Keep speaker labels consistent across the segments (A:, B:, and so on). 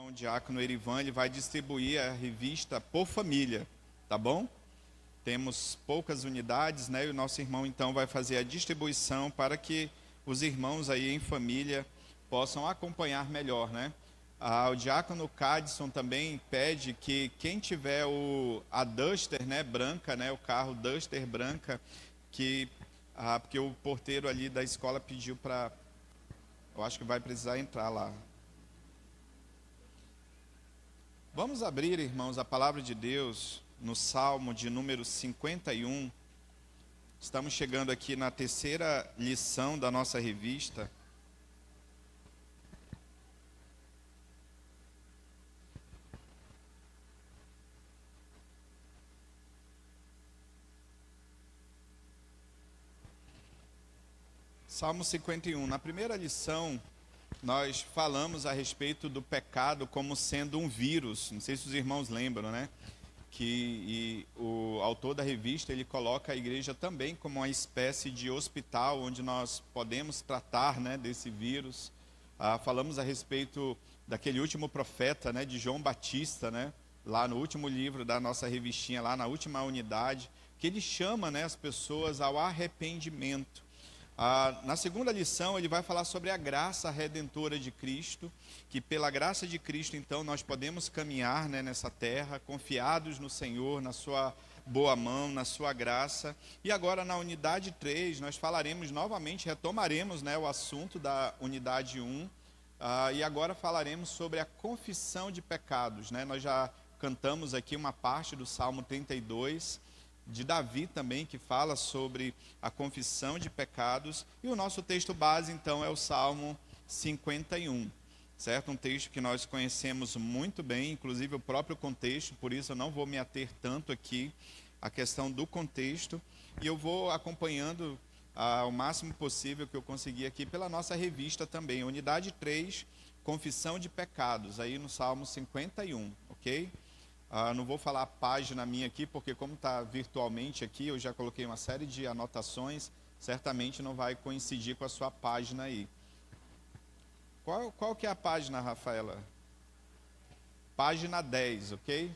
A: irmão Diácono Erivan, ele vai distribuir a revista por família, tá bom? Temos poucas unidades, né? E o nosso irmão então vai fazer a distribuição para que os irmãos aí em família possam acompanhar melhor, né? O Diácono Cadson também pede que quem tiver a Duster, né, branca, né, o carro Duster branca, porque o porteiro ali da escola pediu para, eu acho que vai precisar entrar lá. Vamos abrir, irmãos, a palavra de Deus no Salmo de número 51. Estamos chegando aqui na terceira lição da nossa revista. Salmo 51. Na primeira lição, nós falamos a respeito do pecado como sendo um vírus. Não sei se os irmãos lembram, né? Que o autor da revista, ele coloca a igreja também como uma espécie de hospital onde nós podemos tratar, né, desse vírus. Falamos a respeito daquele último profeta, né, de João Batista, né, lá no último livro da nossa revistinha, lá na última unidade, que ele chama, né, as pessoas ao arrependimento. Na segunda lição, ele vai falar sobre a graça redentora de Cristo, que pela graça de Cristo, então, nós podemos caminhar, né, nessa terra, confiados no Senhor, na sua boa mão, na sua graça. E agora, na unidade 3, nós falaremos novamente, retomaremos, né, o assunto da unidade 1, e agora falaremos sobre a confissão de pecados, né? Nós já cantamos aqui uma parte do Salmo 32, de Davi também, que fala sobre a confissão de pecados. E o nosso texto base, então, é o Salmo 51, certo? Um texto que nós conhecemos muito bem, inclusive o próprio contexto, por isso eu não vou me ater tanto aqui à questão do contexto, e eu vou acompanhando o máximo possível que eu conseguir aqui pela nossa revista também, unidade 3, confissão de pecados, aí no Salmo 51, ok? Não vou falar a página minha aqui, porque como está virtualmente aqui, eu já coloquei uma série de anotações, certamente não vai coincidir com a sua página aí. Qual que é a página, Rafaela? Página 10, ok?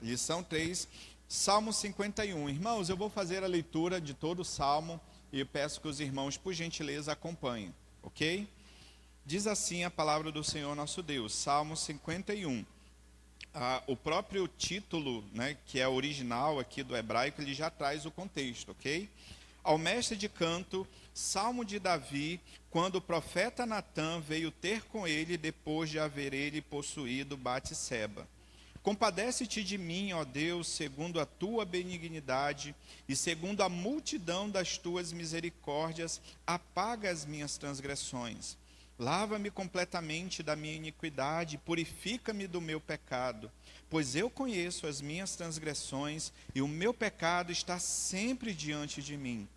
A: Lição 3, Salmo 51. Irmãos, eu vou fazer a leitura de todo o Salmo e eu peço que os irmãos, por gentileza, acompanhem, ok? Diz assim a palavra do Senhor nosso Deus, Salmo 51. O próprio título, né, que é original aqui do hebraico, ele já traz o contexto, ok? Ao mestre de canto, Salmo de Davi, quando o profeta Natã veio ter com ele depois de haver ele possuído Batseba. Compadece-te de mim, ó Deus, segundo a tua benignidade e segundo a multidão das tuas misericórdias, apaga as minhas transgressões. Lava-me completamente da minha iniquidade, purifica-me do meu pecado, pois eu conheço as minhas transgressões e o meu pecado está sempre diante de mim.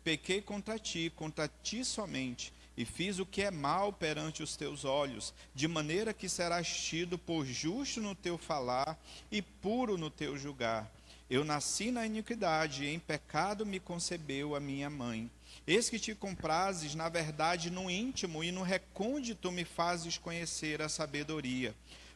A: Pequei contra ti somente, e fiz o que é mal perante os teus olhos, de maneira que serás tido por justo no teu falar e puro no teu julgar. Eu nasci na iniquidade, e em pecado me concebeu a minha mãe. Eis que te comprases, na verdade, no íntimo e no recôndito me fazes conhecer a sabedoria.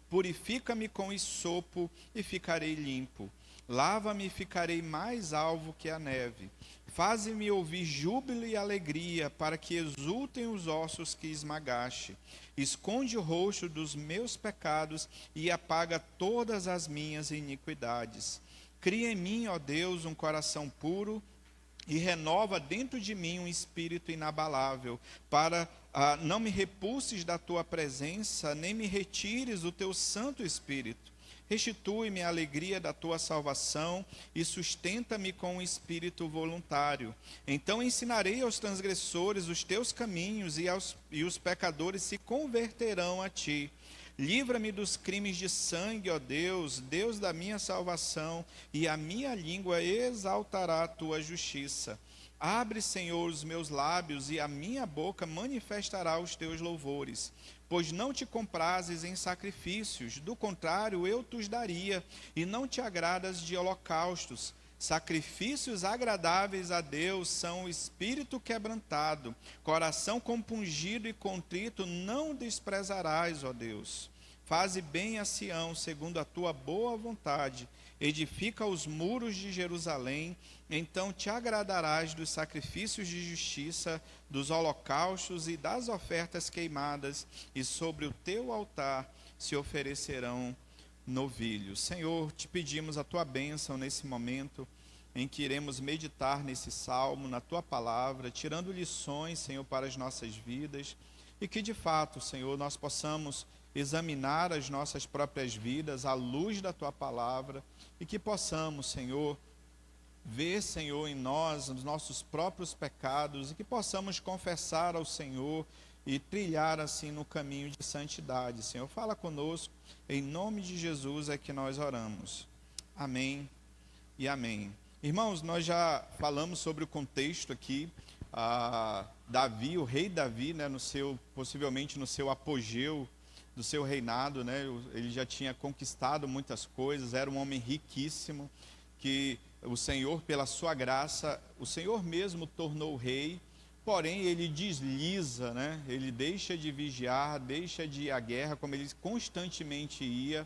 A: Purifica-me com hisopo e ficarei limpo. Lava-me e ficarei mais alvo que a neve. Faze-me ouvir júbilo e alegria, para que exultem os ossos que esmagaste. Esconde o rosto dos meus pecados e apaga todas as minhas iniquidades. Cria em mim, ó Deus, um coração puro, e renova dentro de mim um espírito inabalável, para não me repulses da tua presença, nem me retires o teu Santo Espírito. Restitui-me a alegria da tua salvação e sustenta-me com um espírito voluntário. Então ensinarei aos transgressores os teus caminhos e os pecadores se converterão a ti. Livra-me dos crimes de sangue, ó Deus, Deus da minha salvação, e a minha língua exaltará a tua justiça. Abre, Senhor, os meus lábios, e a minha boca manifestará os teus louvores. Pois não te comprases em sacrifícios, do contrário eu te os daria, e não te agradas de holocaustos. Sacrifícios agradáveis a Deus são o espírito quebrantado, coração compungido e contrito não desprezarás, ó Deus. Faze bem a Sião, segundo a tua boa vontade. Edifica os muros de Jerusalém. Então te agradarás dos sacrifícios de justiça, dos holocaustos e das ofertas queimadas, e sobre o teu altar se oferecerão novilhos. Senhor, te pedimos a tua bênção nesse momento em que iremos meditar nesse salmo, na tua palavra, tirando lições, Senhor, para as nossas vidas, e que de fato, Senhor, nós possamos examinar as nossas próprias vidas à luz da tua palavra, e que possamos, Senhor, ver, Senhor, em nós os nossos próprios pecados, e que possamos confessar ao Senhor e trilhar assim no caminho de santidade. Senhor, fala conosco, em nome de Jesus é que nós oramos. Amém e amém. Irmãos, nós já falamos sobre o contexto aqui. Davi, o rei Davi, né, possivelmente no seu apogeu do seu reinado, né, ele já tinha conquistado muitas coisas, era um homem riquíssimo, que o Senhor, pela sua graça, o Senhor mesmo tornou rei, porém ele desliza, né, ele deixa de vigiar, deixa de ir à guerra, como ele constantemente ia,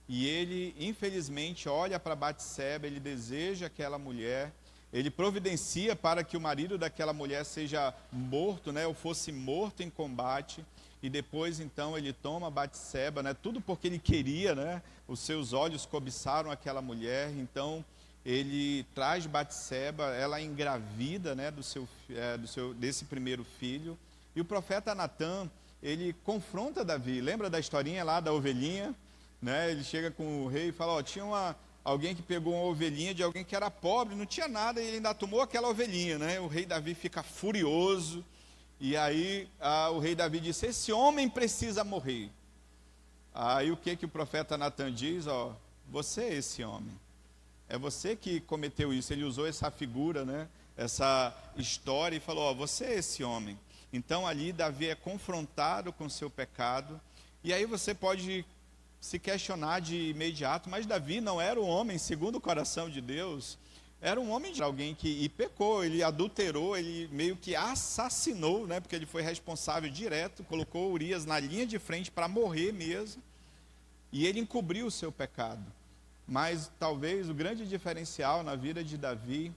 A: e ele, infelizmente, olha para Batseba, ele deseja aquela mulher, ele providencia para que o marido daquela mulher seja morto, né, ou fosse morto em combate, e depois, então, ele toma Batseba, né, tudo porque ele queria, né, os seus olhos cobiçaram aquela mulher, então ele traz Batseba, ela engravida, né, desse primeiro filho, e o profeta Natã, ele confronta Davi, lembra da historinha lá da ovelhinha? Né, ele chega com o rei e fala, tinha alguém que pegou uma ovelhinha de alguém que era pobre, não tinha nada, e ele ainda tomou aquela ovelhinha, né? O rei Davi fica furioso, e aí o rei Davi disse, esse homem precisa morrer. Aí o que o profeta Natã diz? Você é esse homem, é você que cometeu isso. Ele usou essa figura, né? Essa história, e falou, você é esse homem. Então ali Davi é confrontado com seu pecado, e aí você pode se questionar de imediato, mas Davi não era um homem segundo o coração de Deus, era um homem de alguém que pecou, ele adulterou, ele meio que assassinou, né, porque ele foi responsável direto, colocou Urias na linha de frente para morrer mesmo, e ele encobriu o seu pecado. Mas talvez o grande diferencial na vida de Davi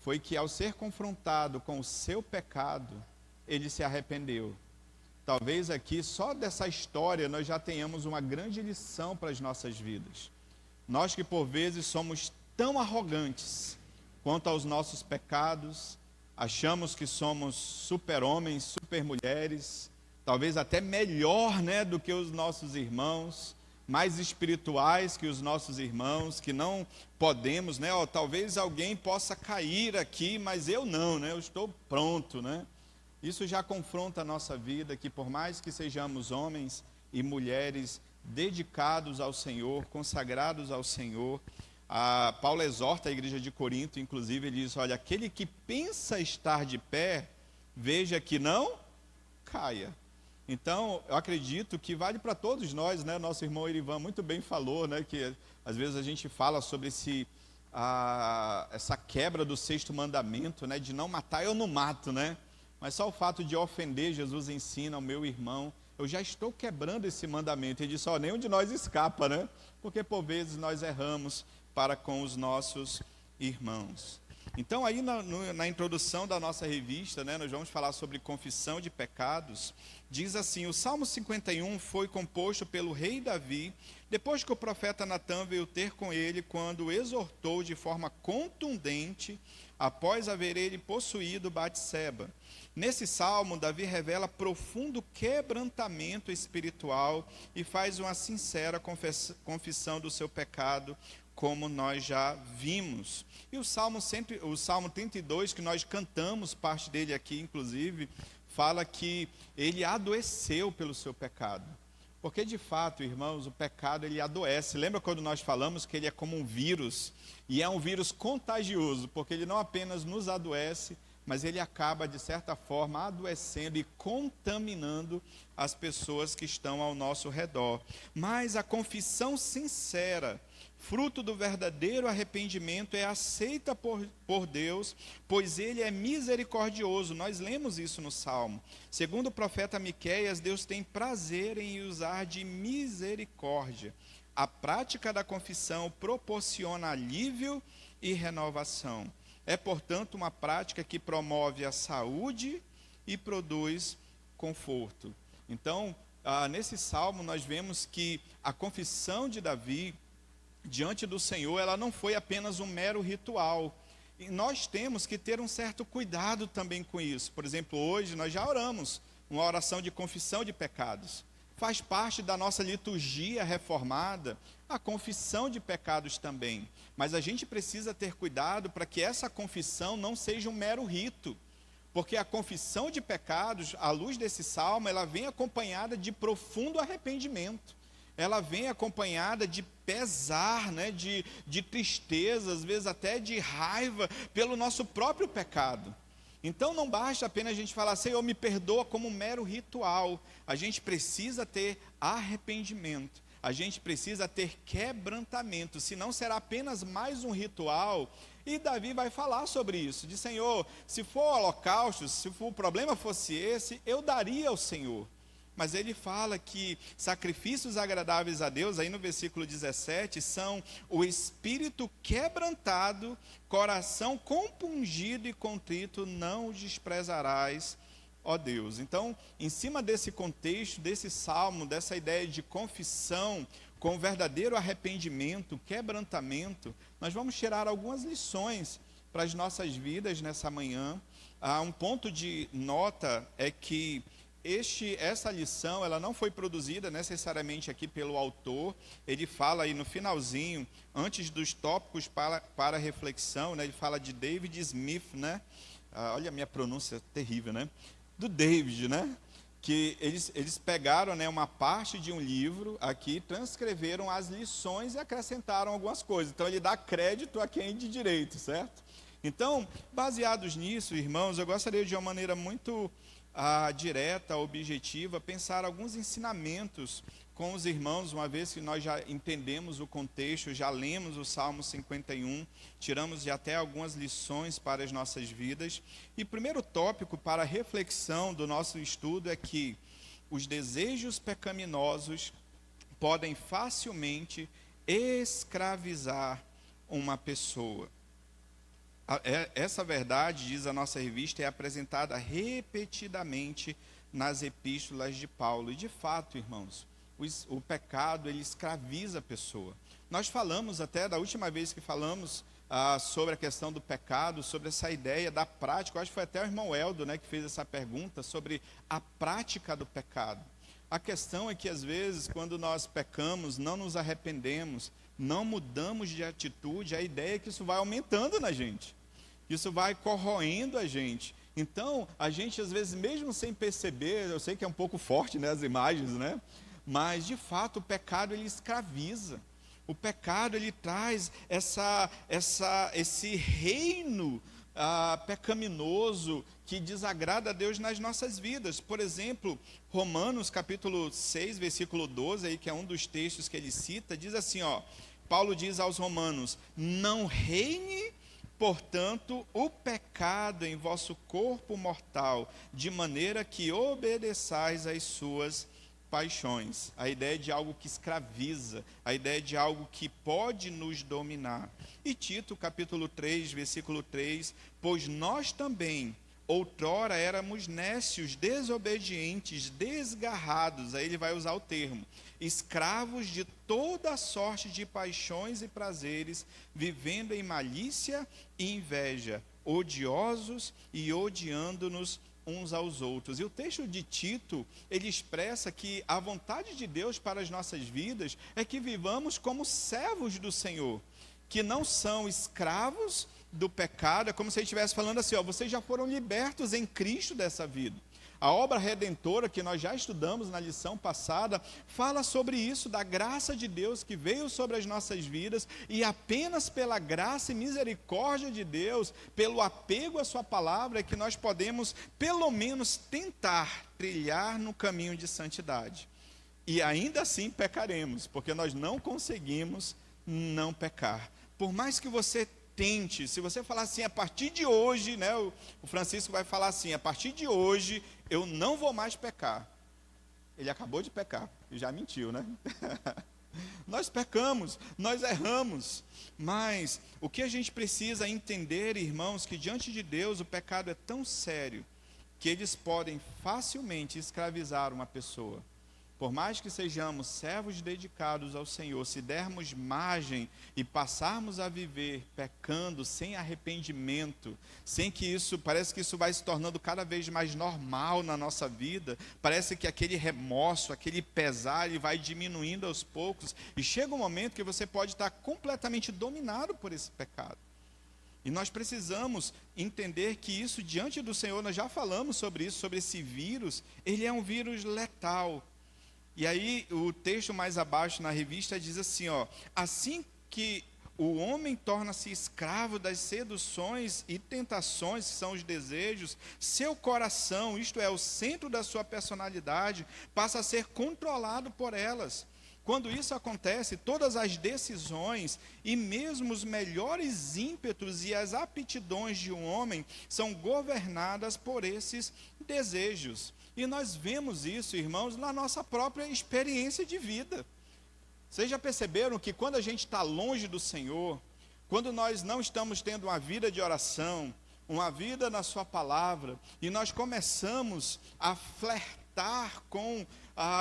A: foi que ao ser confrontado com o seu pecado, ele se arrependeu. Talvez aqui, só dessa história, nós já tenhamos uma grande lição para as nossas vidas. Nós que por vezes somos tão arrogantes quanto aos nossos pecados, achamos que somos super-homens, super-mulheres, talvez até melhor, né, do que os nossos irmãos, mais espirituais que os nossos irmãos, que não podemos, né, talvez alguém possa cair aqui, mas eu não, né, eu estou pronto, né. Isso já confronta a nossa vida, que por mais que sejamos homens e mulheres dedicados ao Senhor, consagrados ao Senhor, Paulo exorta a igreja de Corinto, inclusive, ele diz, olha, aquele que pensa estar de pé, veja que não caia. Então, eu acredito que vale para todos nós, né? Nosso irmão Erivan muito bem falou, né? Que às vezes a gente fala sobre essa quebra do 6º mandamento, né? De não matar, eu não mato, né? Mas só o fato de ofender, Jesus ensina ao meu irmão, eu já estou quebrando esse mandamento. Ele disse, nenhum de nós escapa, né? Porque por vezes nós erramos para com os nossos irmãos. Então aí na introdução da nossa revista, né, nós vamos falar sobre confissão de pecados. Diz assim, o Salmo 51 foi composto pelo rei Davi, depois que o profeta Natã veio ter com ele, quando exortou de forma contundente, após haver ele possuído Batseba. Nesse salmo, Davi revela profundo quebrantamento espiritual e faz uma sincera confissão do seu pecado, como nós já vimos. E o Salmo 32, que nós cantamos, parte dele aqui, inclusive, fala que ele adoeceu pelo seu pecado. Porque, de fato, irmãos, o pecado, ele adoece. Lembra quando nós falamos que ele é como um vírus? E é um vírus contagioso, porque ele não apenas nos adoece, mas ele acaba, de certa forma, adoecendo e contaminando as pessoas que estão ao nosso redor. Mas a confissão sincera fruto do verdadeiro arrependimento é aceita por Deus, pois ele é misericordioso. Nós lemos isso no Salmo. Segundo o profeta Miqueias, Deus tem prazer em usar de misericórdia. A prática da confissão proporciona alívio e renovação. É, portanto, uma prática que promove a saúde e produz conforto. Então, nesse salmo nós vemos que a confissão de Davi diante do Senhor, ela não foi apenas um mero ritual. E nós temos que ter um certo cuidado também com isso. Por exemplo, hoje nós já oramos uma oração de confissão de pecados. Faz parte da nossa liturgia reformada a confissão de pecados também. Mas a gente precisa ter cuidado para que essa confissão não seja um mero rito. Porque a confissão de pecados, à luz desse salmo, ela vem acompanhada de profundo arrependimento. Ela vem acompanhada de pesar, né, de tristeza, às vezes até de raiva pelo nosso próprio pecado. Então não basta apenas a gente falar, Senhor, me perdoa como um mero ritual. A gente precisa ter arrependimento. A gente precisa ter quebrantamento, senão será apenas mais um ritual. E Davi vai falar sobre isso, de Senhor, se for holocausto, se o problema fosse esse, eu daria ao Senhor. Mas ele fala que sacrifícios agradáveis a Deus, aí no versículo 17, são o espírito quebrantado, coração compungido e contrito, não o desprezarás, ó Deus. Então, em cima desse contexto, desse salmo, dessa ideia de confissão, com verdadeiro arrependimento, quebrantamento, nós vamos tirar algumas lições para as nossas vidas nessa manhã. Um ponto de nota é que essa lição, ela não foi produzida necessariamente aqui pelo autor. Ele fala aí no finalzinho, antes dos tópicos para reflexão, né, ele fala de David Smith, né? Olha a minha pronúncia terrível, né? Do David, né? Que eles pegaram, né, uma parte de um livro aqui, transcreveram as lições e acrescentaram algumas coisas. Então ele dá crédito a quem é de direito, certo? Então, baseados nisso, irmãos, eu gostaria de uma maneira muito direta, objetiva, pensar alguns ensinamentos com os irmãos, uma vez que nós já entendemos o contexto, já lemos o Salmo 51, tiramos de até algumas lições para as nossas vidas. E o primeiro tópico para a reflexão do nosso estudo é que os desejos pecaminosos podem facilmente escravizar uma pessoa. Essa verdade, diz a nossa revista, é apresentada repetidamente nas epístolas de Paulo. E de fato, irmãos, o pecado, ele escraviza a pessoa. Nós falamos até, da última vez que falamos sobre a questão do pecado, sobre essa ideia da prática, eu acho que foi até o irmão Eldo, né, que fez essa pergunta sobre a prática do pecado. A questão é que às vezes, quando nós pecamos, não nos arrependemos, não mudamos de atitude, a ideia é que isso vai aumentando na gente. Isso vai corroendo a gente. Então, a gente às vezes, mesmo sem perceber, eu sei que é um pouco forte, né, as imagens, né? Mas, de fato, o pecado, ele escraviza. O pecado, ele traz esse reino pecaminoso que desagrada a Deus nas nossas vidas. Por exemplo, Romanos capítulo 6, versículo 12, aí, que é um dos textos que ele cita, diz assim, ó, Paulo diz aos romanos, não reine, portanto, o pecado em vosso corpo mortal, de maneira que obedeçais às suas paixões. A ideia de algo que escraviza, a ideia de algo que pode nos dominar. E Tito, capítulo 3, versículo 3, pois nós também, outrora éramos nécios, desobedientes, desgarrados, aí ele vai usar o termo, escravos de toda sorte de paixões e prazeres, vivendo em malícia e inveja, odiosos e odiando-nos uns aos outros. E o texto de Tito, ele expressa que a vontade de Deus para as nossas vidas é que vivamos como servos do Senhor, que não são escravos do pecado. É como se ele estivesse falando assim, ó, vocês já foram libertos em Cristo dessa vida. A obra redentora que nós já estudamos na lição passada, fala sobre isso, da graça de Deus que veio sobre as nossas vidas, e apenas pela graça e misericórdia de Deus, pelo apego à sua palavra, é que nós podemos, pelo menos, tentar trilhar no caminho de santidade. E ainda assim pecaremos, porque nós não conseguimos não pecar. Por mais que você tente, se você falar assim, a partir de hoje, né, o Francisco vai falar assim, a partir de hoje eu não vou mais pecar. Ele acabou de pecar, e já mentiu, né? Nós pecamos, nós erramos, mas o que a gente precisa entender, irmãos, que diante de Deus o pecado é tão sério, que eles podem facilmente escravizar uma pessoa. Por mais que sejamos servos dedicados ao Senhor, se dermos margem e passarmos a viver pecando sem arrependimento, sem que isso, parece que isso vai se tornando cada vez mais normal na nossa vida, parece que aquele remorso, aquele pesar, ele vai diminuindo aos poucos, e chega um momento que você pode estar completamente dominado por esse pecado. E nós precisamos entender que isso diante do Senhor, nós já falamos sobre isso, sobre esse vírus, ele é um vírus letal. E aí o texto mais abaixo na revista diz assim, ó, assim que o homem torna-se escravo das seduções e tentações, que são os desejos, seu coração, isto é, o centro da sua personalidade, passa a ser controlado por elas. Quando isso acontece, todas as decisões e mesmo os melhores ímpetos e as aptidões de um homem são governadas por esses desejos. E nós vemos isso, irmãos, na nossa própria experiência de vida. Vocês já perceberam que quando a gente está longe do Senhor, quando nós não estamos tendo uma vida de oração, uma vida na sua palavra, e nós começamos a flertar com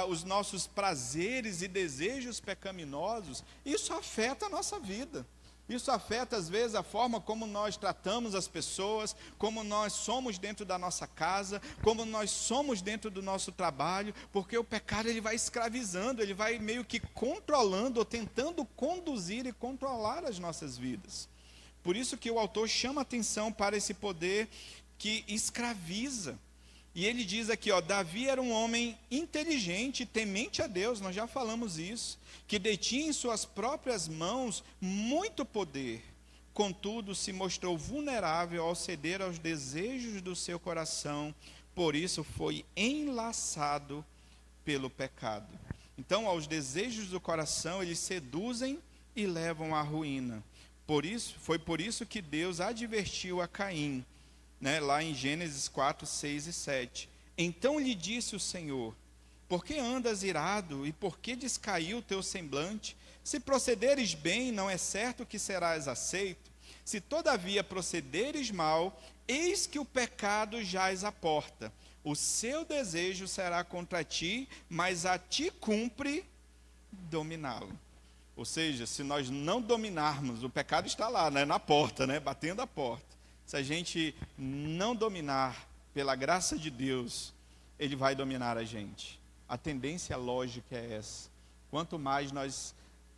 A: os nossos prazeres e desejos pecaminosos, isso afeta a nossa vida. Isso afeta, às vezes, a forma como nós tratamos as pessoas, como nós somos dentro da nossa casa, como nós somos dentro do nosso trabalho, porque o pecado ele vai escravizando, ele vai meio que controlando ou tentando conduzir e controlar as nossas vidas. Por isso que o autor chama atenção para esse poder que escraviza. E ele diz aqui, ó, Davi era um homem inteligente, temente a Deus, nós já falamos isso, que detinha em suas próprias mãos muito poder, contudo se mostrou vulnerável ao ceder aos desejos do seu coração, por isso foi enlaçado pelo pecado. Então, aos desejos do coração, eles seduzem e levam à ruína. Foi por isso que Deus advertiu a Caim, lá em Gênesis 4, 6 e 7. Então lhe disse o Senhor, por que andas irado e por que descaiu o teu semblante? Se procederes bem, não é certo que serás aceito. Se todavia procederes mal, eis que o pecado jaz à porta. O seu desejo será contra ti, mas a ti cumpre dominá-lo. Ou seja, se nós não dominarmos, o pecado está lá, na porta, batendo a porta. Se a gente não dominar pela graça de Deus, ele vai dominar a gente. A tendência lógica é essa. Quanto mais nós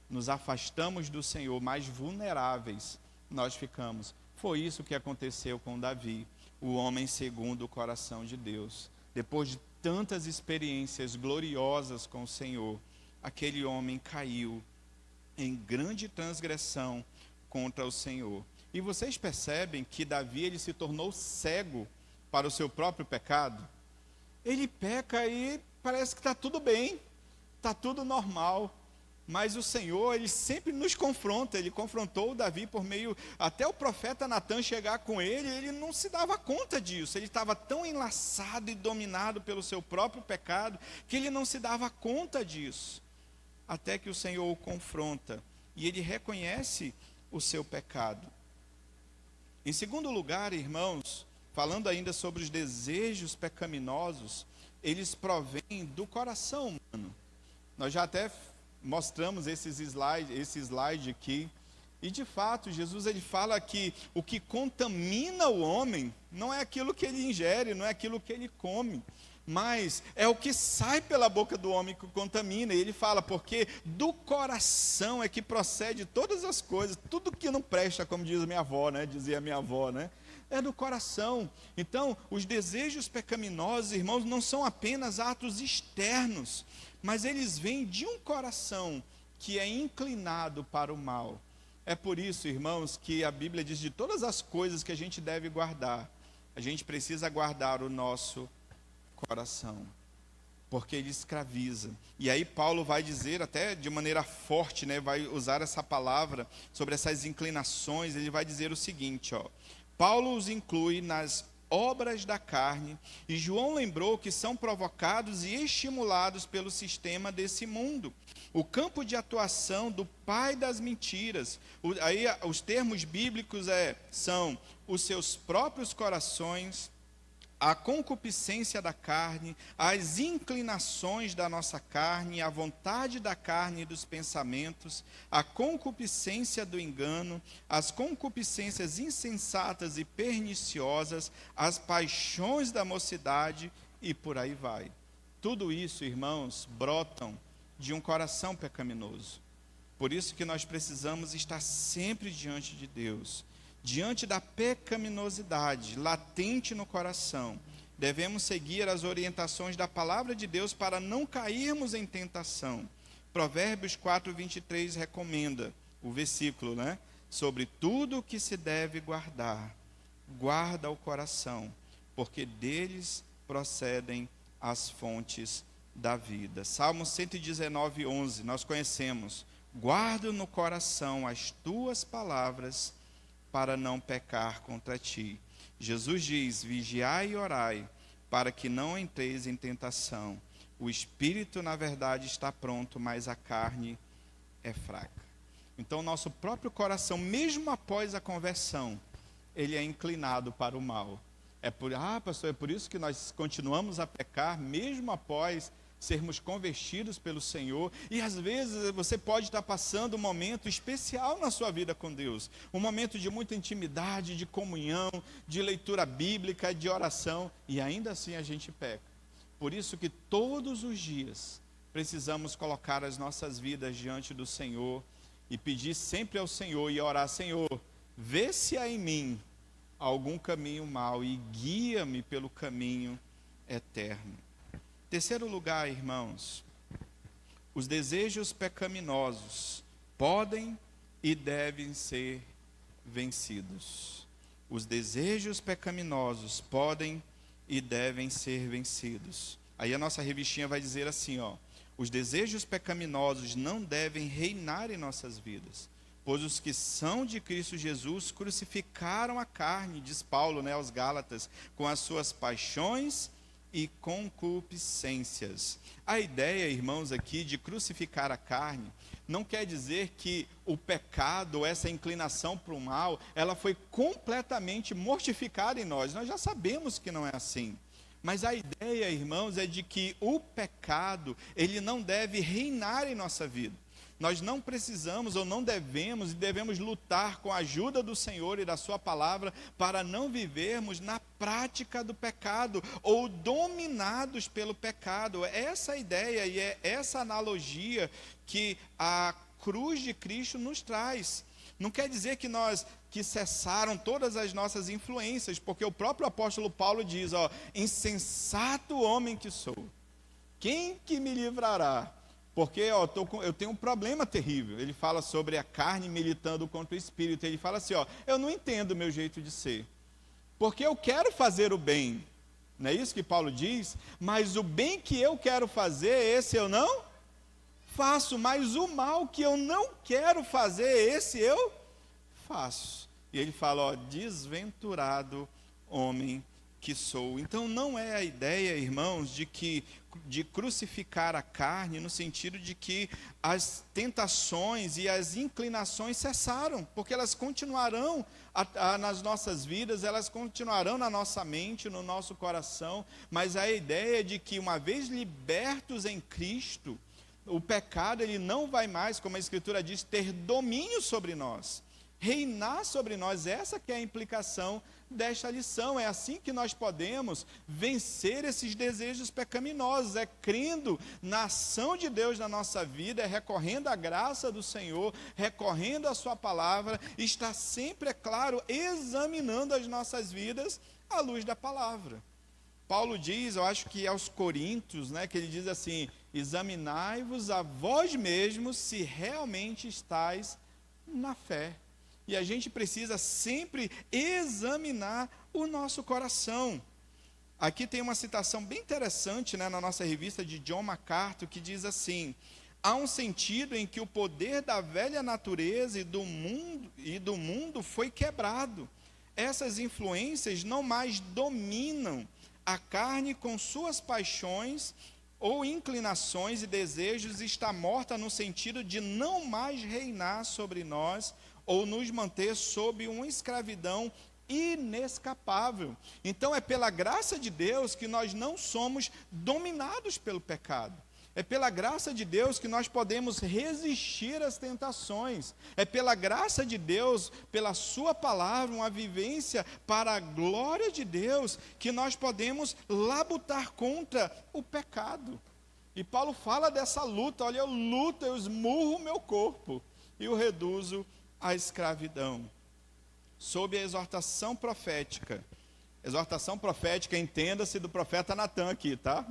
A: nos afastamos do Senhor, mais vulneráveis nós ficamos. Foi isso que aconteceu com Davi, o homem segundo o coração de Deus. Depois de tantas experiências gloriosas com o Senhor, aquele homem caiu em grande transgressão contra o Senhor. E vocês percebem que Davi ele se tornou cego para o seu próprio pecado? Ele peca e parece que está tudo bem, está tudo normal. Mas o Senhor, ele sempre nos confronta. Ele confrontou o Davi por meio, até o profeta Natan chegar com ele não se dava conta disso. Ele estava tão enlaçado e dominado pelo seu próprio pecado, que ele não se dava conta disso. Até que o Senhor o confronta, e ele reconhece o seu pecado. Em segundo lugar, irmãos, falando ainda sobre os desejos pecaminosos, eles provêm do coração humano. Nós já até mostramos esse slide aqui, e de fato, Jesus ele fala que o que contamina o homem não é aquilo que ele ingere, não é aquilo que ele come, mas é o que sai pela boca do homem que o contamina. E ele fala, porque do coração é que procede todas as coisas, tudo que não presta, como diz minha avó, dizia minha avó, é do coração. Então, os desejos pecaminosos, irmãos, não são apenas atos externos, mas eles vêm de um coração que é inclinado para o mal. É por isso, irmãos, que a Bíblia diz de todas as coisas que a gente deve guardar, a gente precisa guardar o nosso coração. porque ele escraviza. E aí Paulo vai dizer, até de maneira forte, né, vai usar essa palavra sobre essas inclinações. Ele vai dizer o seguinte, ó: Paulo os inclui nas obras da carne, e João lembrou que são provocados e estimulados pelo sistema desse mundo, o campo de atuação do pai das mentiras. Aí os termos bíblicos são os seus próprios corações, a concupiscência da carne, as inclinações da nossa carne, a vontade da carne e dos pensamentos, a concupiscência do engano, as concupiscências insensatas e perniciosas, as paixões da mocidade e por aí vai. Tudo isso, irmãos, brotam de um coração pecaminoso. Por isso que nós precisamos estar sempre diante de Deus. Diante da pecaminosidade latente no coração, devemos seguir as orientações da palavra de Deus para não cairmos em tentação. Provérbios 4:23 recomenda o versículo, né? Sobre tudo o que se deve guardar, guarda o coração, porque deles procedem as fontes da vida. Salmo 119:11, nós conhecemos. Guardo no coração as tuas palavras, para não pecar contra ti. Jesus diz: vigiai e orai, para que não entreis em tentação. O espírito, na verdade, está pronto, mas a carne é fraca. Então, nosso próprio coração, mesmo após a conversão, ele é inclinado para o mal. Pastor, é por isso que nós continuamos a pecar, mesmo após sermos convertidos pelo Senhor. E às vezes você pode estar passando um momento especial na sua vida com Deus, um momento de muita intimidade, de comunhão, de leitura bíblica, de oração, e ainda assim a gente peca. Por isso que todos os dias precisamos colocar as nossas vidas diante do Senhor e pedir sempre ao Senhor e orar: Senhor, vê se há em mim algum caminho mau e guia-me pelo caminho eterno. Terceiro lugar, irmãos, os desejos pecaminosos podem e devem ser vencidos. Os desejos pecaminosos podem e devem ser vencidos. Aí a nossa revistinha vai dizer assim, ó: os desejos pecaminosos não devem reinar em nossas vidas, pois os que são de Cristo Jesus crucificaram a carne, diz Paulo, né, aos Gálatas, com as suas paixões e concupiscências. A ideia, irmãos, aqui de crucificar a carne não quer dizer que o pecado, essa inclinação para o mal, ela foi completamente mortificada em nós. Nós já sabemos que não é assim. Mas a ideia, irmãos, é de que o pecado, ele não deve reinar em nossa vida. Nós não precisamos ou não devemos e devemos lutar com a ajuda do Senhor e da sua palavra para não vivermos na prática do pecado ou dominados pelo pecado. É essa a ideia e é essa analogia que a cruz de Cristo nos traz. Não quer dizer que cessaram todas as nossas influências, porque o próprio apóstolo Paulo diz, ó: insensato homem que sou, quem que me livrará? Porque eu tenho um problema terrível. Ele fala sobre a carne militando contra o espírito. Ele fala assim, ó: eu não entendo o meu jeito de ser, porque eu quero fazer o bem. Não é isso que Paulo diz? Mas o bem que eu quero fazer, esse eu não faço. Mas o mal que eu não quero fazer, esse eu faço. E ele fala, ó: desventurado homem que sou. Então não é a ideia, irmãos, de crucificar a carne no sentido de que as tentações e as inclinações cessaram, porque elas continuarão nas nossas vidas, elas continuarão na nossa mente, no nosso coração, mas a ideia é de que uma vez libertos em Cristo, o pecado ele não vai mais, como a Escritura diz, ter domínio sobre nós, reinar sobre nós. Essa que é a implicação desta lição. É assim que nós podemos vencer esses desejos pecaminosos, é crendo na ação de Deus na nossa vida, é recorrendo à graça do Senhor, recorrendo à sua palavra, está sempre, é claro, examinando as nossas vidas à luz da palavra. Paulo diz, eu acho que aos Coríntios, né, que ele diz assim: examinai-vos a vós mesmos se realmente estáis na fé. E a gente precisa sempre examinar o nosso coração. Aqui tem uma citação bem interessante, né, na nossa revista de John MacArthur, que diz assim: há um sentido em que o poder da velha natureza e do mundo foi quebrado. Essas influências não mais dominam a carne com suas paixões ou inclinações e desejos, está morta no sentido de não mais reinar sobre nós ou nos manter sob uma escravidão inescapável. Então é pela graça de Deus que nós não somos dominados pelo pecado. É pela graça de Deus que nós podemos resistir às tentações. É pela graça de Deus, pela sua palavra, uma vivência para a glória de Deus, que nós podemos labutar contra o pecado. E Paulo fala dessa luta: olha, eu luto, eu esmurro o meu corpo e o reduzo à escravidão. Sob a exortação profética, entenda-se do profeta Natan aqui, tá?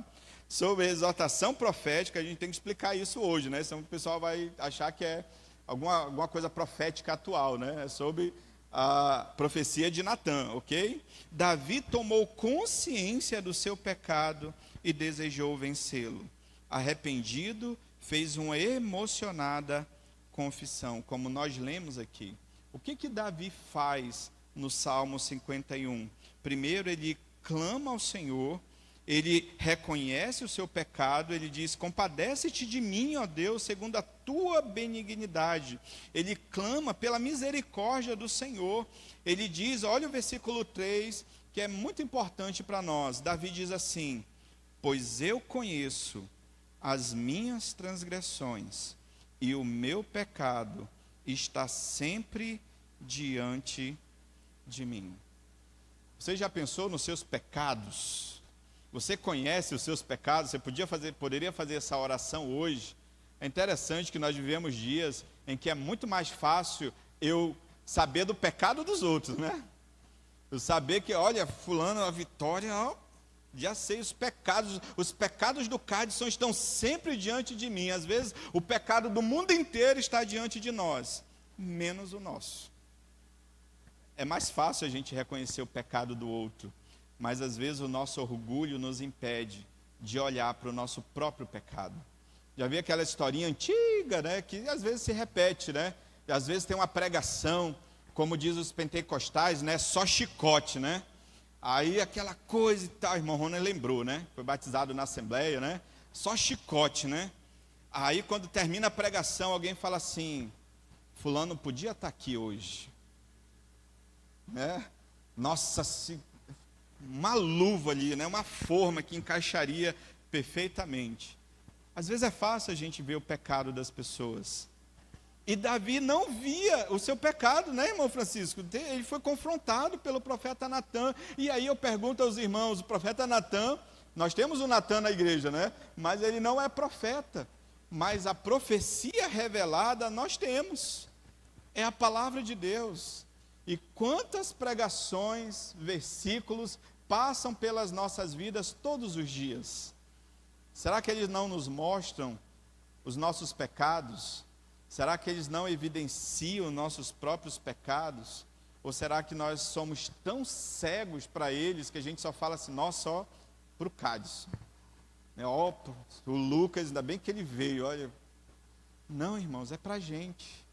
A: Sobre a exortação profética, a gente tem que explicar isso hoje, né? Senão o pessoal vai achar que é alguma coisa profética atual, né? É sobre a profecia de Natan, ok? Davi tomou consciência do seu pecado e desejou vencê-lo. Arrependido, fez uma emocionada confissão, como nós lemos aqui. O que Davi faz no Salmo 51? Primeiro, ele clama ao Senhor. Ele reconhece o seu pecado, ele diz: compadece-te de mim, ó Deus, segundo a tua benignidade. Ele clama pela misericórdia do Senhor. Ele diz, olha o versículo 3, que é muito importante para nós. Davi diz assim: pois eu conheço as minhas transgressões, e o meu pecado está sempre diante de mim. Você já pensou nos seus pecados? Você conhece os seus pecados? Você poderia fazer essa oração hoje. É interessante que nós vivemos dias em que é muito mais fácil eu saber do pecado dos outros, né? Eu saber que, olha, fulano, a Vitória, ó, já sei os pecados do Cadson estão sempre diante de mim. Às vezes o pecado do mundo inteiro está diante de nós, menos o nosso. É mais fácil a gente reconhecer o pecado do outro, mas às vezes o nosso orgulho nos impede de olhar para o nosso próprio pecado. Já vi aquela historinha antiga, né, que às vezes se repete, né? E às vezes tem uma pregação, como diz os pentecostais, né, só chicote, né? Aí aquela coisa e tal, irmão Rony lembrou, né? Foi batizado na Assembleia, né? Só chicote, né? Aí quando termina a pregação, alguém fala assim: fulano podia estar aqui hoje, né? Nossa, uma luva ali, né? Uma forma que encaixaria perfeitamente. Às vezes é fácil a gente ver o pecado das pessoas. E Davi não via o seu pecado, né, irmão Francisco? Ele foi confrontado pelo profeta Natan. E aí eu pergunto aos irmãos: o profeta Natan, nós temos o Natan na igreja, né? Mas ele não é profeta. Mas a profecia revelada nós temos. É a palavra de Deus. E quantas pregações, versículos passam pelas nossas vidas todos os dias? Será que eles não nos mostram os nossos pecados? Será que eles não evidenciam nossos próprios pecados? Ou será que nós somos tão cegos para eles que a gente só fala assim: nossa, ó, para o Cadson, ó, o Lucas, ainda bem que ele veio, olha. Não, irmãos, é para a gente.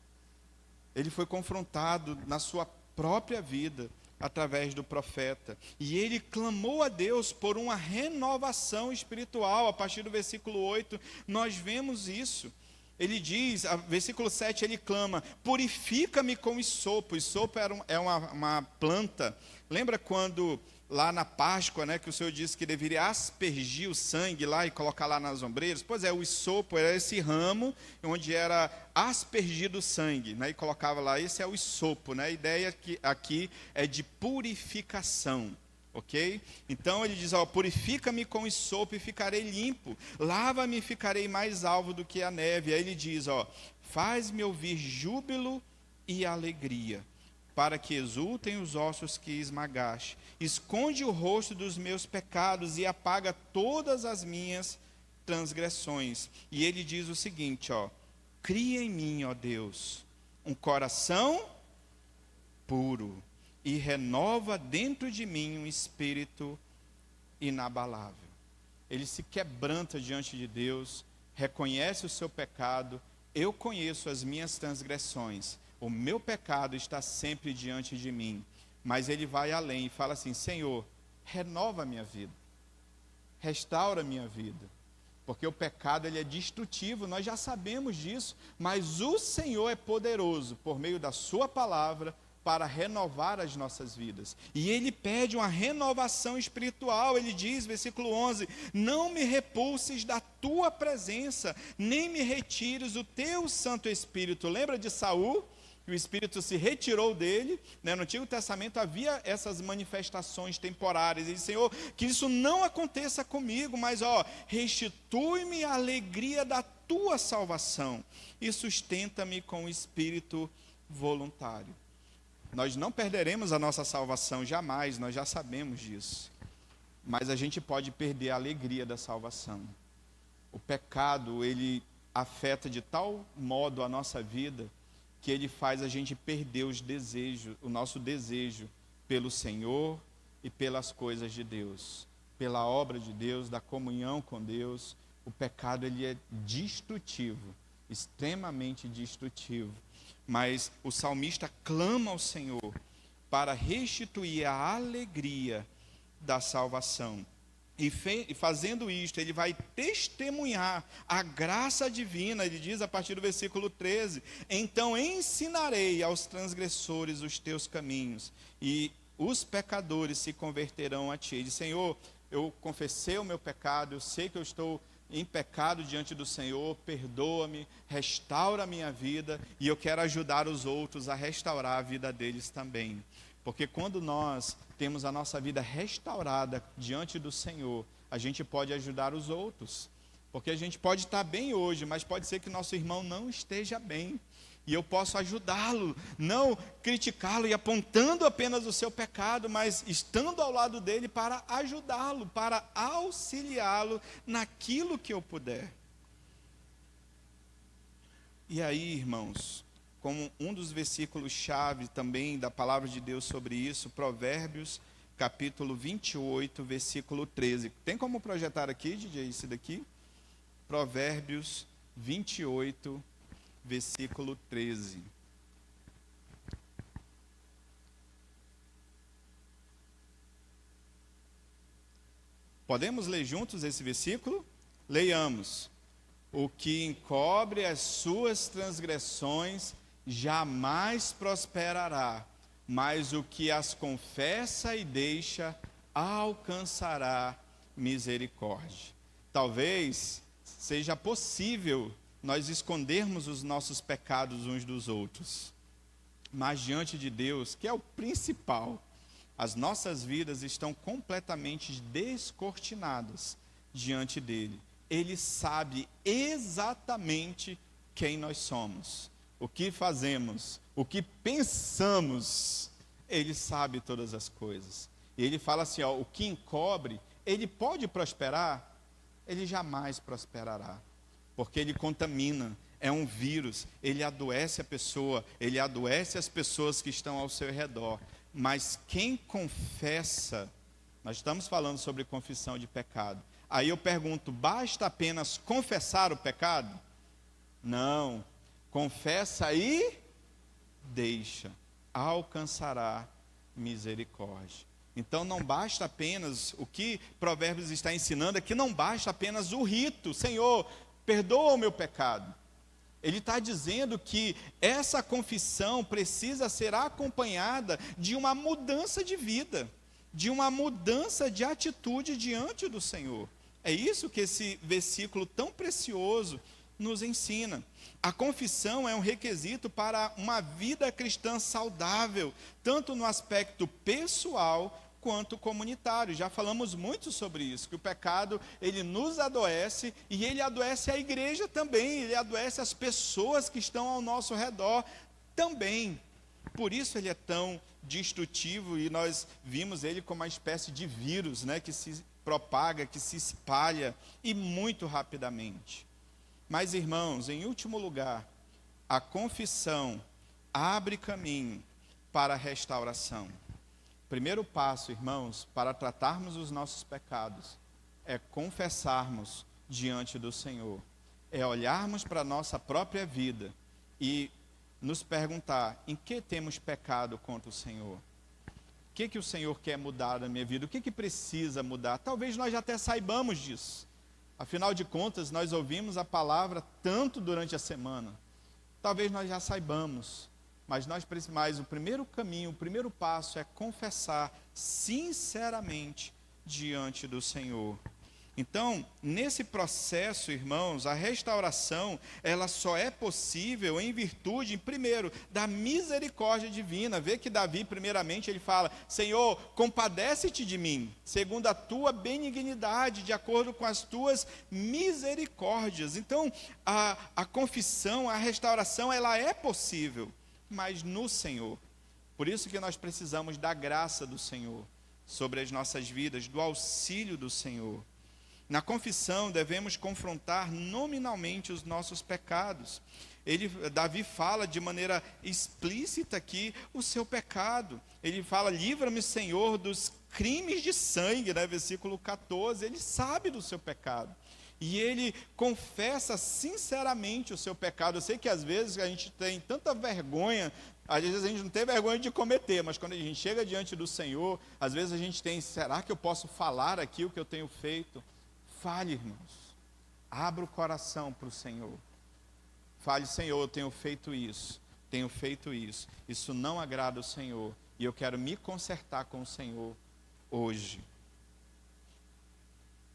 A: Ele foi confrontado na sua própria vida, através do profeta. E ele clamou a Deus por uma renovação espiritual. A partir do versículo 8, nós vemos isso. Ele diz, versículo 7, ele clama: purifica-me com isopo. Isopo é uma planta. Lembra quando, lá na Páscoa, né, que o Senhor disse que deveria aspergir o sangue lá e colocar lá nas ombreiras? Pois é, o isopo era esse ramo onde era aspergido o sangue, né, e colocava lá. Esse é o isopo, né? A ideia aqui é de purificação. Ok? Então ele diz, ó, purifica-me com isopo e ficarei limpo, lava-me e ficarei mais alvo do que a neve. Aí ele diz, ó, faz-me ouvir júbilo e alegria, para que exultem os ossos que esmagaste. Esconde o rosto dos meus pecados e apaga todas as minhas transgressões. E ele diz o seguinte, ó, cria em mim, ó Deus, um coração puro, e renova dentro de mim um espírito inabalável. Ele se quebranta diante de Deus, reconhece o seu pecado. Eu conheço as minhas transgressões, o meu pecado está sempre diante de mim. Mas ele vai além e fala assim: Senhor, renova a minha vida, restaura a minha vida. Porque o pecado ele é destrutivo, nós já sabemos disso, mas o Senhor é poderoso, por meio da sua palavra, para renovar as nossas vidas. E ele pede uma renovação espiritual. Ele diz, versículo 11: não me repulses da tua presença, nem me retires o teu Santo Espírito. Lembra de Saul? Que o Espírito se retirou dele, né? No Antigo Testamento havia essas manifestações temporárias. Ele disse: Senhor, que isso não aconteça comigo, mas restitui-me a alegria da tua salvação e sustenta-me com o espírito voluntário. Nós não perderemos a nossa salvação jamais, nós já sabemos disso. Mas a gente pode perder a alegria da salvação. O pecado, ele afeta de tal modo a nossa vida, que ele faz a gente perder os desejos, o nosso desejo pelo Senhor e pelas coisas de Deus, pela obra de Deus, da comunhão com Deus. O pecado ele é destrutivo, extremamente destrutivo. Mas o salmista clama ao Senhor para restituir a alegria da salvação. E fazendo isto, ele vai testemunhar a graça divina. Ele diz a partir do versículo 13: então ensinarei aos transgressores os teus caminhos, e os pecadores se converterão a ti. Ele diz: Senhor, eu confessei o meu pecado, eu sei que eu estou em pecado diante do Senhor, perdoa-me, restaura a minha vida, e eu quero ajudar os outros a restaurar a vida deles também. Porque quando nós temos a nossa vida restaurada diante do Senhor, a gente pode ajudar os outros. Porque a gente pode estar bem hoje, mas pode ser que nosso irmão não esteja bem. E eu posso ajudá-lo, não criticá-lo e apontando apenas o seu pecado, mas estando ao lado dele para ajudá-lo, para auxiliá-lo naquilo que eu puder. E aí, irmãos, como um dos versículos-chave também da palavra de Deus sobre isso, Provérbios, capítulo 28, versículo 13. Tem como projetar aqui, DJ, esse daqui? Provérbios 28, versículo 13. Podemos ler juntos esse versículo? Leiamos. O que encobre as suas transgressões jamais prosperará, mas o que as confessa e deixa alcançará misericórdia. Talvez seja possível nós escondermos os nossos pecados uns dos outros, mas diante de Deus, que é o principal, as nossas vidas estão completamente descortinadas diante dele. Ele sabe exatamente quem nós somos, o que fazemos, o que pensamos. Ele sabe todas as coisas. E ele fala assim, o que encobre, ele pode prosperar? Ele jamais prosperará, porque ele contamina, é um vírus, ele adoece a pessoa, ele adoece as pessoas que estão ao seu redor. Mas quem confessa, nós estamos falando sobre confissão de pecado. Aí eu pergunto, basta apenas confessar o pecado? Não, confessa e deixa, alcançará misericórdia. Então não basta apenas, o que Provérbios está ensinando é que não basta apenas o rito, Senhor, perdoa o meu pecado. Ele está dizendo que essa confissão precisa ser acompanhada de uma mudança de vida, de uma mudança de atitude diante do Senhor. É isso que esse versículo tão precioso nos ensina. A confissão é um requisito para uma vida cristã saudável, tanto no aspecto pessoal quanto comunitário. Já falamos muito sobre isso, que o pecado, ele nos adoece, e ele adoece a igreja também, ele adoece as pessoas que estão ao nosso redor também. Por isso ele é tão destrutivo, e nós vimos ele como uma espécie de vírus, né, que se propaga, que se espalha, e muito rapidamente. Mas, irmãos, em último lugar, a confissão abre caminho para a restauração. primeiro passo, irmãos, para tratarmos os nossos pecados, é confessarmos diante do Senhor. É olharmos para a nossa própria vida e nos perguntar, em que temos pecado contra o Senhor? O que o Senhor quer mudar na minha vida? O que precisa mudar? Talvez nós já até saibamos disso. Afinal de contas, nós ouvimos a palavra tanto durante a semana. Talvez nós já saibamos, mas o primeiro caminho, o primeiro passo é confessar sinceramente diante do Senhor. Então, nesse processo, irmãos, a restauração, ela só é possível em virtude, primeiro, da misericórdia divina. Vê que Davi, primeiramente, ele fala, Senhor, compadece-te de mim, segundo a tua benignidade, de acordo com as tuas misericórdias. Então, a confissão, a restauração, ela é possível, mas no Senhor. Por isso que nós precisamos da graça do Senhor sobre as nossas vidas, do auxílio do Senhor. Na confissão, devemos confrontar nominalmente os nossos pecados. Davi fala de maneira explícita aqui o seu pecado. Ele fala, livra-me, Senhor, dos crimes de sangue, né? Versículo 14, ele sabe do seu pecado. E ele confessa sinceramente o seu pecado. Eu sei que às vezes a gente tem tanta vergonha, às vezes a gente não tem vergonha de cometer, mas quando a gente chega diante do Senhor, às vezes a gente tem, será que eu posso falar aqui o que eu tenho feito? Fale, irmãos, abra o coração para o Senhor. Fale, Senhor, eu tenho feito isso, isso não agrada o Senhor, e eu quero me consertar com o Senhor hoje.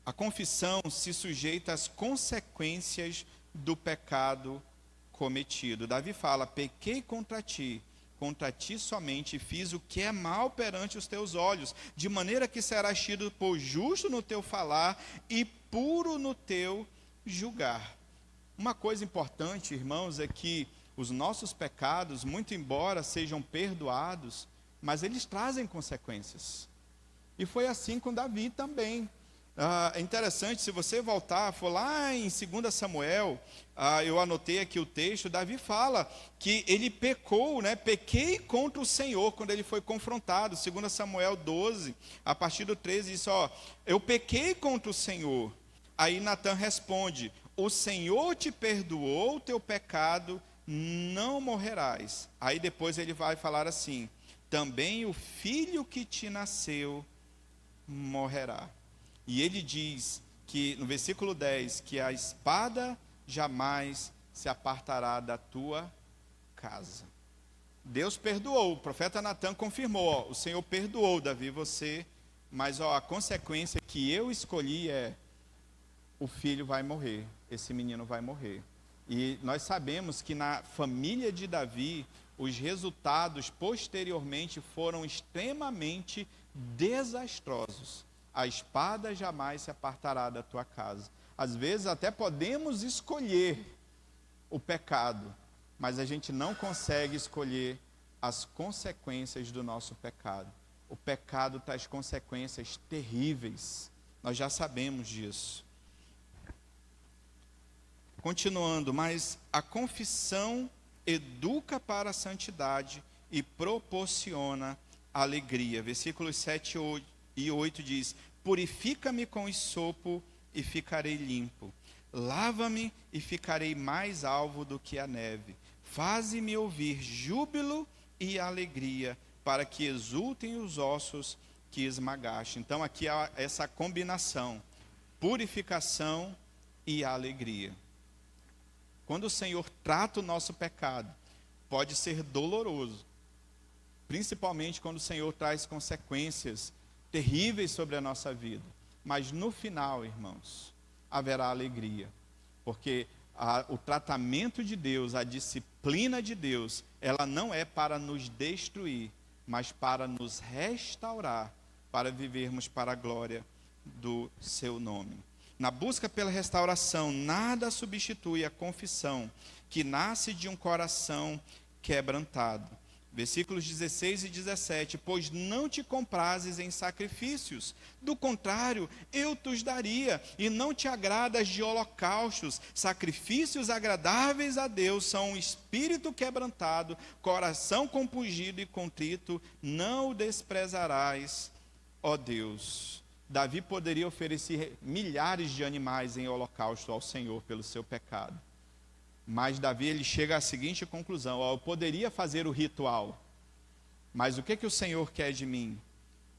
A: A confissão se sujeita às consequências do pecado cometido. Davi fala, pequei contra ti somente fiz o que é mal perante os teus olhos, de maneira que serás tido por justo no teu falar e puro no teu julgar. Uma coisa importante, irmãos, é que os nossos pecados, muito embora sejam perdoados, mas eles trazem consequências. E foi assim com Davi também. É interessante, se você for lá em 2 Samuel, eu anotei aqui o texto, Davi fala que ele pecou, né? Pequei contra o Senhor, quando ele foi confrontado. 2 Samuel 12, a partir do 13, diz, eu pequei contra o Senhor. Aí Natan responde, o Senhor te perdoou o teu pecado, não morrerás. Aí depois ele vai falar assim, também o filho que te nasceu morrerá. E ele diz que, no versículo 10, que a espada jamais se apartará da tua casa. Deus perdoou, o profeta Natan confirmou, o Senhor perdoou, Davi, você, mas a consequência que eu escolhi é, o filho vai morrer, esse menino vai morrer. E nós sabemos que na família de Davi, os resultados posteriormente foram extremamente desastrosos. A espada jamais se apartará da tua casa. Às vezes até podemos escolher o pecado, mas a gente não consegue escolher as consequências do nosso pecado. O pecado traz consequências terríveis. Nós já sabemos disso. Continuando, mas a confissão educa para a santidade e proporciona alegria. Versículos 7 e 8 diz, purifica-me com hisopo e ficarei limpo. Lava-me e ficarei mais alvo do que a neve. Faze-me ouvir júbilo e alegria, para que exultem os ossos que esmagaste. Então aqui há essa combinação, purificação e alegria. Quando o Senhor trata o nosso pecado, pode ser doloroso, principalmente quando o Senhor traz consequências terríveis sobre a nossa vida. Mas no final, irmãos, haverá alegria, porque o tratamento de Deus, a disciplina de Deus, ela não é para nos destruir, mas para nos restaurar, para vivermos para a glória do seu nome. Na busca pela restauração, nada substitui a confissão, que nasce de um coração quebrantado. Versículos 16 e 17, pois não te comprases em sacrifícios, do contrário, eu te os daria, e não te agradas de holocaustos. Sacrifícios agradáveis a Deus são um espírito quebrantado, coração compungido e contrito, não o desprezarás, ó Deus. Davi poderia oferecer milhares de animais em holocausto ao Senhor pelo seu pecado. Mas Davi, ele chega à seguinte conclusão: eu poderia fazer o ritual, mas o que o Senhor quer de mim?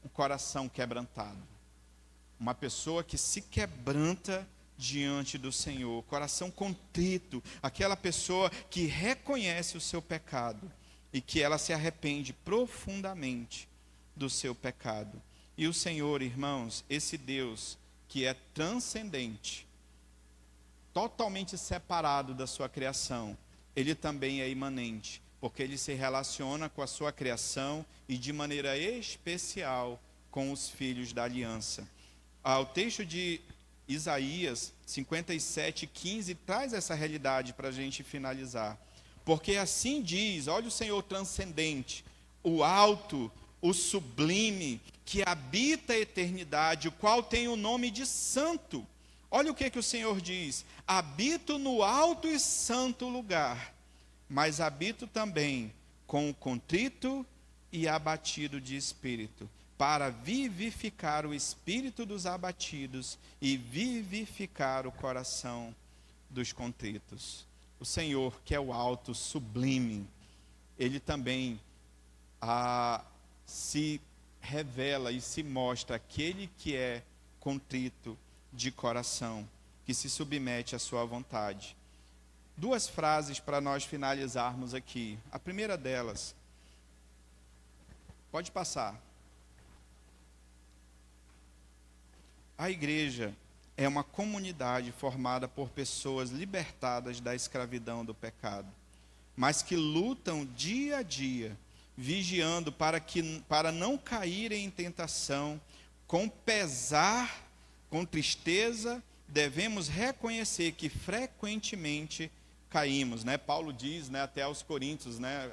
A: Um coração quebrantado. Uma pessoa que se quebranta diante do Senhor, coração contrito, aquela pessoa que reconhece o seu pecado e que ela se arrepende profundamente do seu pecado. E o Senhor, irmãos, esse Deus que é transcendente, totalmente separado da sua criação, ele também é imanente, porque ele se relaciona com a sua criação e de maneira especial com os filhos da aliança. O texto de Isaías 57:15 traz essa realidade para a gente finalizar. Porque assim diz, olha o Senhor transcendente, o alto, o sublime, que habita a eternidade, o qual tem o nome de santo. Olha o que o Senhor diz: habito no alto e santo lugar, mas habito também com o contrito e abatido de espírito, para vivificar o espírito dos abatidos e vivificar o coração dos contritos. O Senhor, que é o alto, sublime, ele também se revela e se mostra aquele que é contrito de coração, que se submete à sua vontade. Duas frases para nós finalizarmos aqui. A primeira delas, pode passar. A igreja é uma comunidade formada por pessoas libertadas da escravidão do pecado, mas que lutam dia a dia, vigiando para não caírem em tentação. Com pesar, com tristeza, devemos reconhecer que frequentemente caímos, né? Paulo diz, né, até aos Coríntios, né,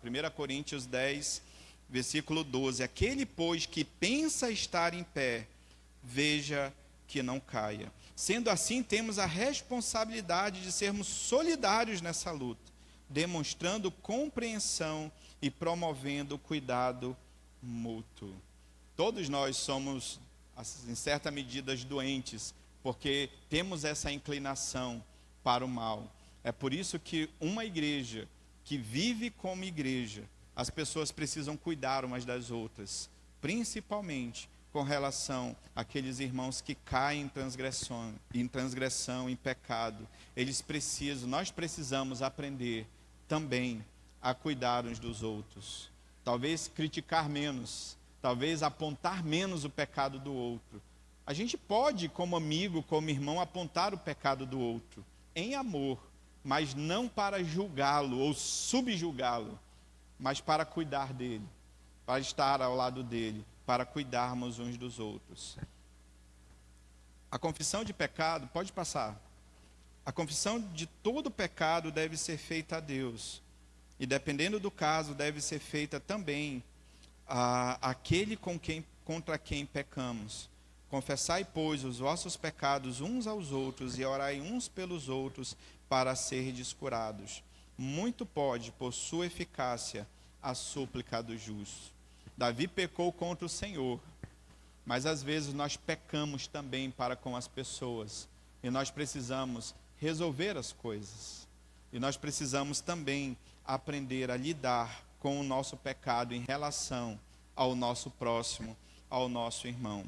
A: 1 Coríntios 10, versículo 12, aquele, pois, que pensa estar em pé, veja que não caia. Sendo assim, temos a responsabilidade de sermos solidários nessa luta, demonstrando compreensão e promovendo cuidado mútuo. Todos nós somos, em certa medida, doentes, porque temos essa inclinação para o mal. É por isso que uma igreja que vive como igreja, as pessoas precisam cuidar umas das outras, principalmente com relação àqueles irmãos que caem em transgressão, em pecado. Nós precisamos aprender também a cuidar uns dos outros. Talvez criticar menos, talvez apontar menos o pecado do outro. A gente pode, como amigo, como irmão, apontar o pecado do outro, em amor, mas não para julgá-lo ou subjugá-lo, mas para cuidar dele, para estar ao lado dele, para cuidarmos uns dos outros. A confissão de pecado, pode passar. A confissão de todo pecado deve ser feita a Deus. E dependendo do caso, deve ser feita também àquele contra quem pecamos. Confessai, pois, os vossos pecados uns aos outros e orai uns pelos outros para serdes curados. Muito pode, por sua eficácia, a súplica do justo. Davi pecou contra o Senhor, mas às vezes nós pecamos também para com as pessoas. E nós precisamos resolver as coisas. E nós precisamos também aprender a lidar com o nosso pecado em relação ao nosso próximo, ao nosso irmão.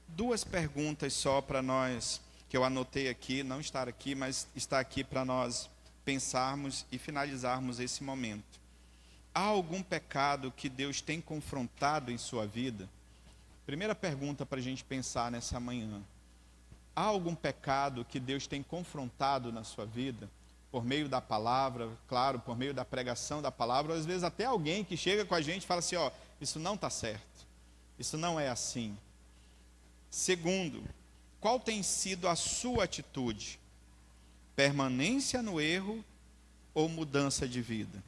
A: Duas perguntas só para nós, que eu anotei aqui, não estar aqui, mas está aqui para nós pensarmos e finalizarmos esse momento. Há algum pecado que Deus tem confrontado em sua vida? Primeira pergunta para a gente pensar nessa manhã. Há algum pecado que Deus tem confrontado na sua vida? Por meio da palavra, claro, por meio da pregação da palavra, ou às vezes até alguém que chega com a gente e fala assim, ó, isso não está certo, isso não é assim. Segundo, qual tem sido a sua atitude? Permanência no erro ou mudança de vida?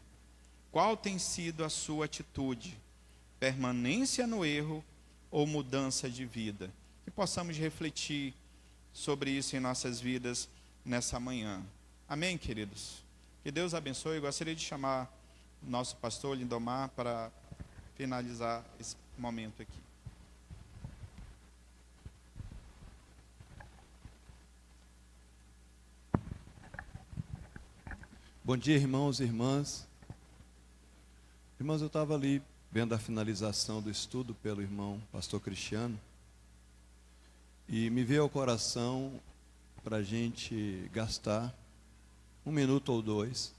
A: Qual tem sido a sua atitude? Permanência no erro ou mudança de vida? Que possamos refletir sobre isso em nossas vidas nessa manhã. Amém, queridos? Que Deus abençoe. Eu gostaria de chamar o nosso pastor Lindomar para finalizar esse momento aqui.
B: Bom dia, irmãos e irmãs. Irmãos, eu estava ali vendo a finalização do estudo pelo irmão pastor Cristiano e me veio ao coração para a gente gastar 1 minuto ou 2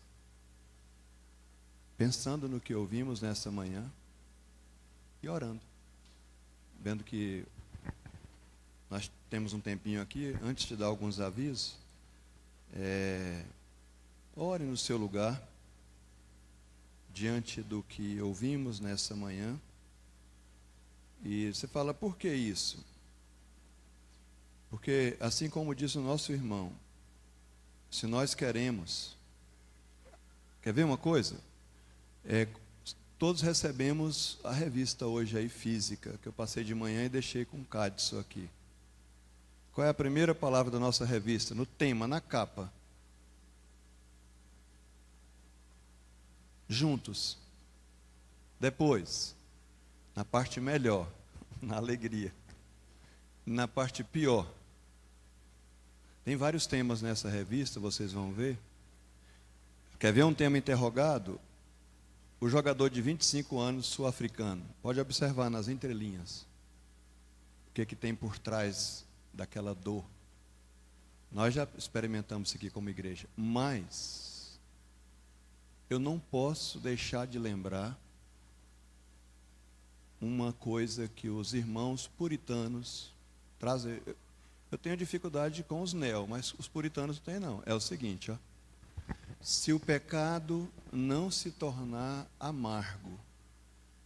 B: pensando no que ouvimos nessa manhã e orando, vendo que nós temos um tempinho aqui. Antes de dar alguns avisos, ore no seu lugar, diante do que ouvimos nessa manhã. E você fala, por que isso? Porque, assim como diz o nosso irmão, se nós queremos... Quer ver uma coisa? Todos recebemos a revista hoje aí, física, que eu passei de manhã e deixei com o Cadson aqui. Qual é a primeira palavra da nossa revista? No tema, na capa. Juntos. Depois, na parte melhor, na alegria. Na parte pior. Tem vários temas nessa revista, vocês vão ver. Quer ver um tema interrogado? O jogador de 25 anos sul-africano. Pode observar nas entrelinhas. O que tem por trás daquela dor. Nós já experimentamos isso aqui como igreja. Mas eu não posso deixar de lembrar uma coisa que os irmãos puritanos trazem. Eu tenho dificuldade com os neo, mas os puritanos não têm não. É o seguinte, ó. Se o pecado não se tornar amargo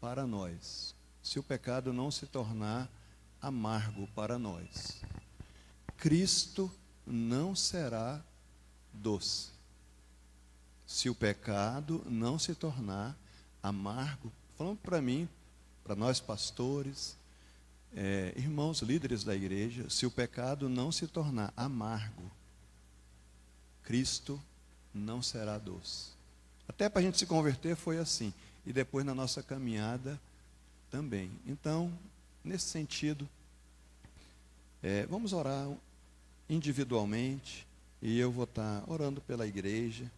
B: para nós, se o pecado não se tornar amargo para nós, Cristo não será doce. Se o pecado não se tornar amargo, falando para mim, para nós pastores, irmãos líderes da igreja, se o pecado não se tornar amargo, Cristo não será doce. Até para a gente se converter foi assim, e depois na nossa caminhada também. Então, nesse sentido, vamos orar individualmente, e eu vou estar orando pela igreja.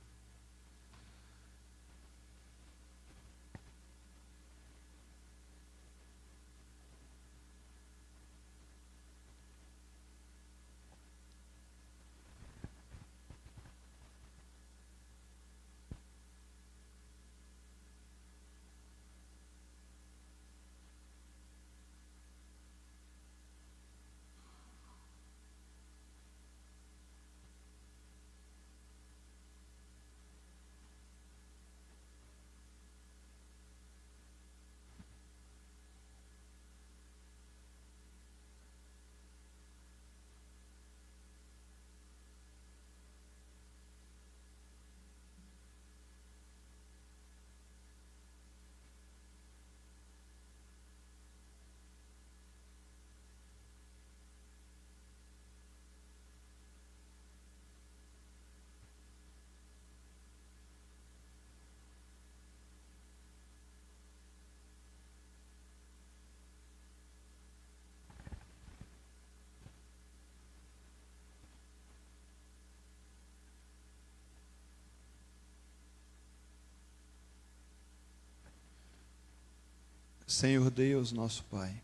B: Senhor Deus, nosso Pai,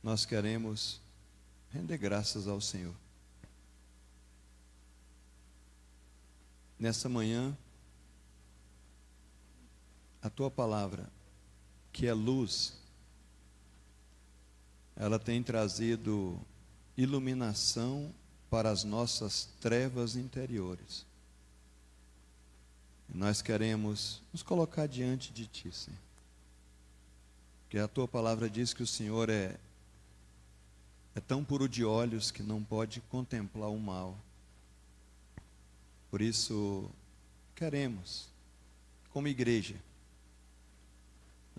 B: nós queremos render graças ao Senhor. Nessa manhã, a Tua palavra, que é luz, ela tem trazido iluminação para as nossas trevas interiores. Nós queremos nos colocar diante de Ti, Senhor. Porque a Tua palavra diz que o Senhor é tão puro de olhos que não pode contemplar o mal. Por isso, queremos, como igreja,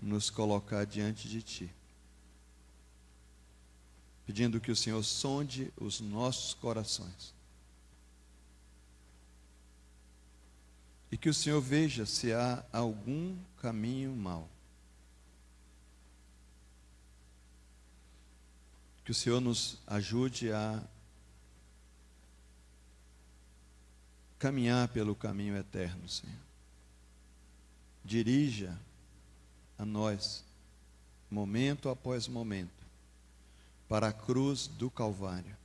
B: nos colocar diante de Ti, pedindo que o Senhor sonde os nossos corações e que o Senhor veja se há algum caminho mau. Que o Senhor nos ajude a caminhar pelo caminho eterno, Senhor. Dirija a nós, momento após momento, para a cruz do Calvário,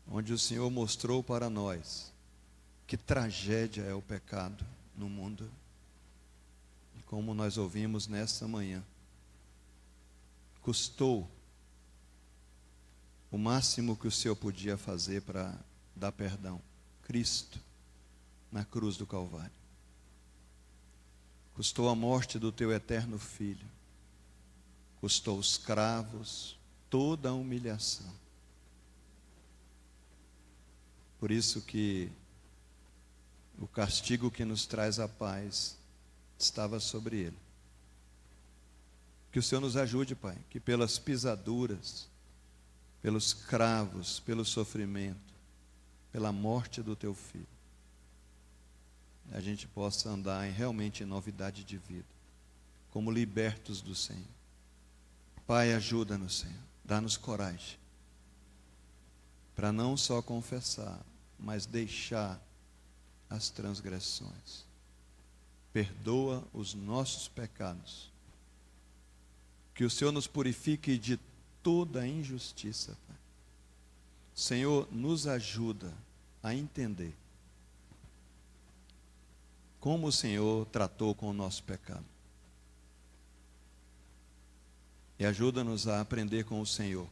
B: onde o Senhor mostrou para nós que tragédia é o pecado no mundo. E como nós ouvimos nesta manhã, custou o máximo que o Senhor podia fazer para dar perdão. Cristo, na cruz do Calvário. Custou a morte do teu eterno Filho. Custou os cravos, toda a humilhação. Por isso que o castigo que nos traz a paz estava sobre ele. Que o Senhor nos ajude, Pai, que pelas pisaduras, pelos cravos, pelo sofrimento, pela morte do teu Filho, a gente possa andar realmente em novidade de vida, como libertos do Senhor. Pai, ajuda-nos, Senhor, dá-nos coragem, para não só confessar, mas deixar as transgressões. Perdoa os nossos pecados. Que o Senhor nos purifique de toda a injustiça, Pai. Senhor, nos ajuda a entender como o Senhor tratou com o nosso pecado. E ajuda-nos a aprender com o Senhor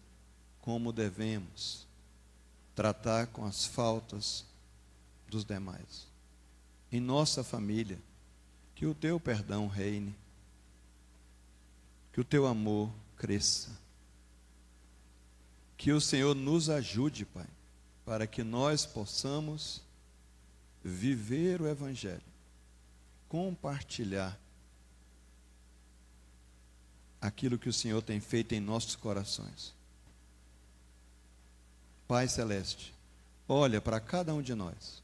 B: como devemos tratar com as faltas dos demais. Em nossa família, que o teu perdão reine, que o teu amor cresça. Que o Senhor nos ajude, Pai, para que nós possamos viver o Evangelho, compartilhar aquilo que o Senhor tem feito em nossos corações. Pai Celeste, olha para cada um de nós,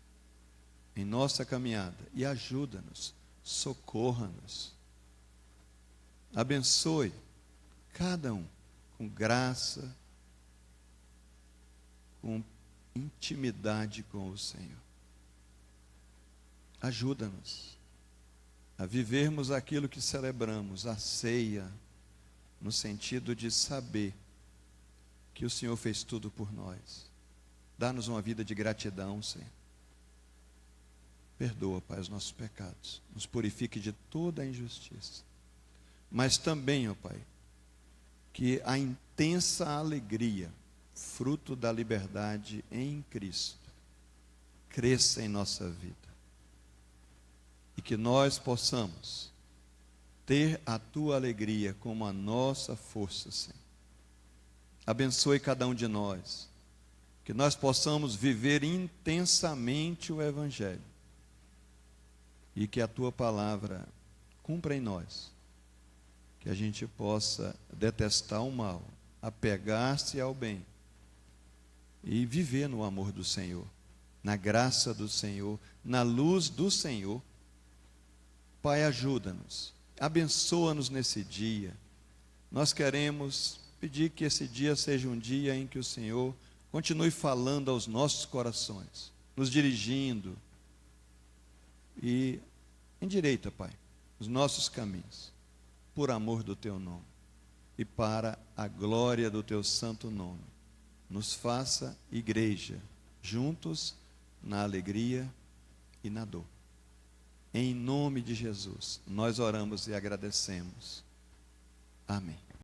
B: em nossa caminhada, e ajuda-nos, socorra-nos. Abençoe cada um com graça, com intimidade com o Senhor. Ajuda-nos a vivermos aquilo que celebramos, a ceia, no sentido de saber que o Senhor fez tudo por nós. Dá-nos uma vida de gratidão, Senhor. Perdoa, Pai, os nossos pecados. Nos purifique de toda a injustiça. Mas também, ó Pai, que a intensa alegria, fruto da liberdade em Cristo, cresça em nossa vida. E que nós possamos ter a Tua alegria como a nossa força, Senhor. Abençoe cada um de nós. Que nós possamos viver intensamente o Evangelho. E que a Tua palavra cumpra em nós. Que a gente possa detestar o mal, apegar-se ao bem e viver no amor do Senhor, na graça do Senhor, na luz do Senhor. Pai, ajuda-nos, abençoa-nos nesse dia. Nós queremos pedir que esse dia seja um dia em que o Senhor continue falando aos nossos corações, nos dirigindo e endireita, Pai, os nossos caminhos, por amor do Teu nome e para a glória do Teu santo nome. Nos faça igreja, juntos na alegria e na dor. Em nome de Jesus, nós oramos e agradecemos. Amém.